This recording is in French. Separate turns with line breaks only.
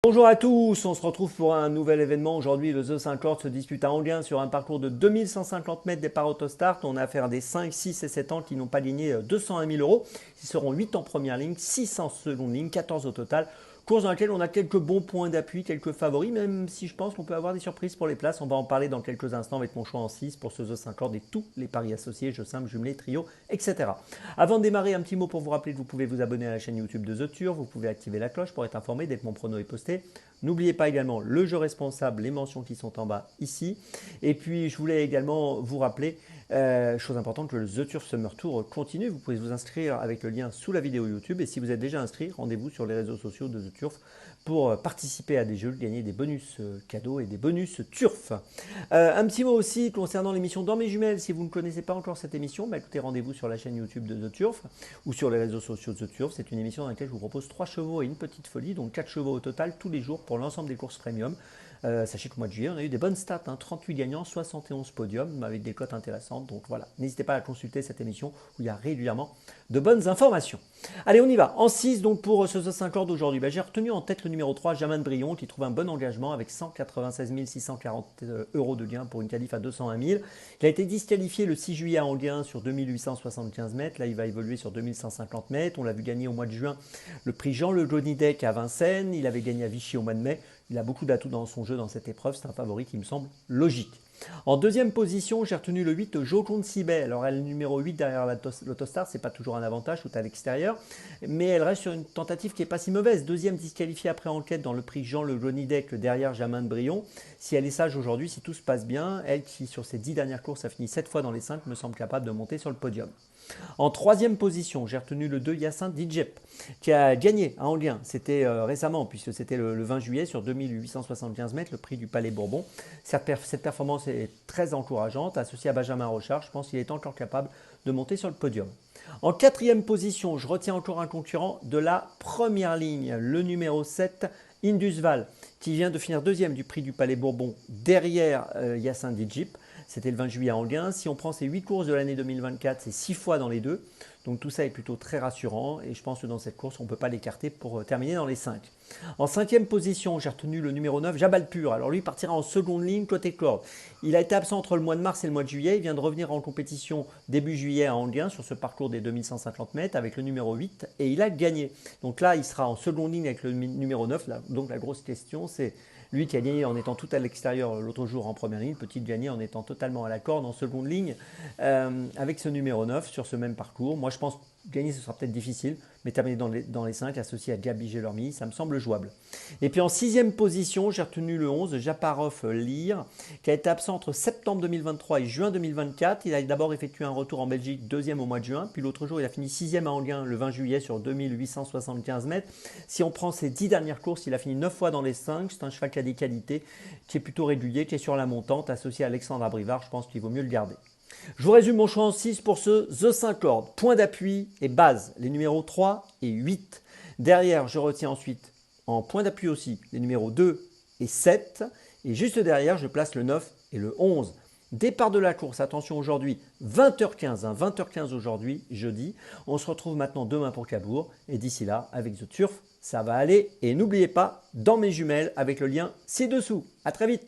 Bonjour à tous, on se retrouve pour un nouvel événement. Aujourd'hui, le The 50 se dispute à Anguin sur un parcours de 2150 mètres départ auto-start. On a affaire à des 5, 6 et 7 ans qui n'ont pas gagné 201 000 euros. Ils seront 8 en première ligne, 6 en seconde ligne, 14 au total. Course dans laquelle on a quelques bons points d'appui, quelques favoris, même si je pense qu'on peut avoir des surprises pour les places. On va en parler dans quelques instants avec mon choix en 6 pour ce The 50 et tous les paris associés, jeux simples, jumelés, trio, etc. Avant de démarrer, un petit mot pour vous rappeler que vous pouvez vous abonner à la chaîne YouTube de The Turf, vous pouvez activer la cloche pour être informé dès que mon prono est posté. N'oubliez pas également le jeu responsable, les mentions qui sont en bas ici. Et puis, je voulais également vous rappeler, chose importante, que le The Turf Summer Tour continue. Vous pouvez vous inscrire avec le lien sous la vidéo YouTube. Et si vous êtes déjà inscrit, rendez-vous sur les réseaux sociaux de The Turf pour participer à des jeux, gagner des bonus cadeaux et des bonus Turf. Un petit mot aussi concernant l'émission Dans mes jumelles. Si vous ne connaissez pas encore cette émission, écoutez, rendez-vous sur la chaîne YouTube de The Turf ou sur les réseaux sociaux de The Turf. C'est une émission dans laquelle je vous propose 3 chevaux et une petite folie, donc 4 chevaux au total tous les jours pour l'ensemble des courses premium. Sachez qu'au mois de juillet, on a eu des bonnes stats, 38 gagnants, 71 podiums, avec des cotes intéressantes. Donc voilà, n'hésitez pas à consulter cette émission où il y a régulièrement de bonnes informations. Allez, on y va. En 6, donc pour ce The 50 d'aujourd'hui, j'ai retenu en tête le numéro 3, Jamin Brion, qui trouve un bon engagement avec 196 640 euros de gain pour une qualif à 201 000. Il a été disqualifié le 6 juillet à Anguin sur 2875 mètres. Là, il va évoluer sur 2150 mètres. On l'a vu gagner au mois de juin le prix Jean Le Johnny Deck à Vincennes. Il avait gagné à Vichy au mois de mai. Il a beaucoup d'atouts dans son jeu dans cette épreuve. C'est un favori qui me semble logique. En deuxième position, j'ai retenu le 8, Joconde Sibet. Alors, elle est le numéro 8 derrière l'Autostar, c'est pas toujours un avantage, tout à l'extérieur, mais elle reste sur une tentative qui n'est pas si mauvaise. Deuxième disqualifiée après enquête dans le prix Jean Le Johnny Deck derrière Jamin de Brion. Si elle est sage aujourd'hui, si tout se passe bien, elle qui sur ses 10 dernières courses a fini 7 fois dans les 5, me semble capable de monter sur le podium. En troisième position, j'ai retenu le 2 Hyacinthe Djep, qui a gagné à Anguin. C'était récemment, puisque c'était le 20 juillet sur 2875 mètres, le prix du Palais Bourbon. Cette performance est très encourageante. Associée à Benjamin Rochard, je pense qu'il est encore capable de monter sur le podium. En quatrième position, je retiens encore un concurrent de la première ligne, le numéro 7, Indusval, qui vient de finir deuxième du prix du Palais Bourbon derrière Hyacinthe Djep. C'était le 20 juillet à Anguin. Si on prend ces 8 courses de l'année 2024, c'est 6 fois dans les deux. Donc tout ça est plutôt très rassurant et je pense que dans cette course, on ne peut pas l'écarter pour terminer dans les 5. En cinquième position, j'ai retenu le numéro 9, Jabalpur. Alors lui partira en seconde ligne côté corde. Il a été absent entre le mois de mars et le mois de juillet. Il vient de revenir en compétition début juillet à Anguin sur ce parcours des 2150 mètres avec le numéro 8 et il a gagné. Donc là, il sera en seconde ligne avec le numéro 9. Là, donc la grosse question, c'est lui qui a gagné en étant tout à l'extérieur l'autre jour en première ligne, peut-il gagner en étant totalement à la corde en seconde ligne avec ce numéro 9 sur ce même parcours. Moi, je pense que gagner, ce sera peut-être difficile, mais terminer dans les 5, associé à Gabi Gelormi, ça me semble jouable. Et puis en sixième position, j'ai retenu le 11, Japarov Lire, qui a été absent entre septembre 2023 et juin 2024. Il a d'abord effectué un retour en Belgique, deuxième au mois de juin, puis l'autre jour, il a fini sixième à Anguin le 20 juillet sur 2875 mètres. Si on prend ses 10 dernières courses, il a fini 9 fois dans les 5. C'est un cheval qui a des qualités, qui est plutôt régulier, qui est sur la montante, associé à Alexandre Abrivard. Je pense qu'il vaut mieux le garder. Je vous résume mon choix en 6 pour ce The 50. Point d'appui et base, les numéros 3 et 8. Derrière, je retiens ensuite en point d'appui aussi les numéros 2 et 7. Et juste derrière, je place le 9 et le 11. Départ de la course, attention aujourd'hui, 20h15, 20h15 aujourd'hui, jeudi. On se retrouve maintenant demain pour Cabourg. Et d'ici là, avec The Turf, ça va aller. Et n'oubliez pas, dans mes jumelles, avec le lien ci-dessous. À très vite.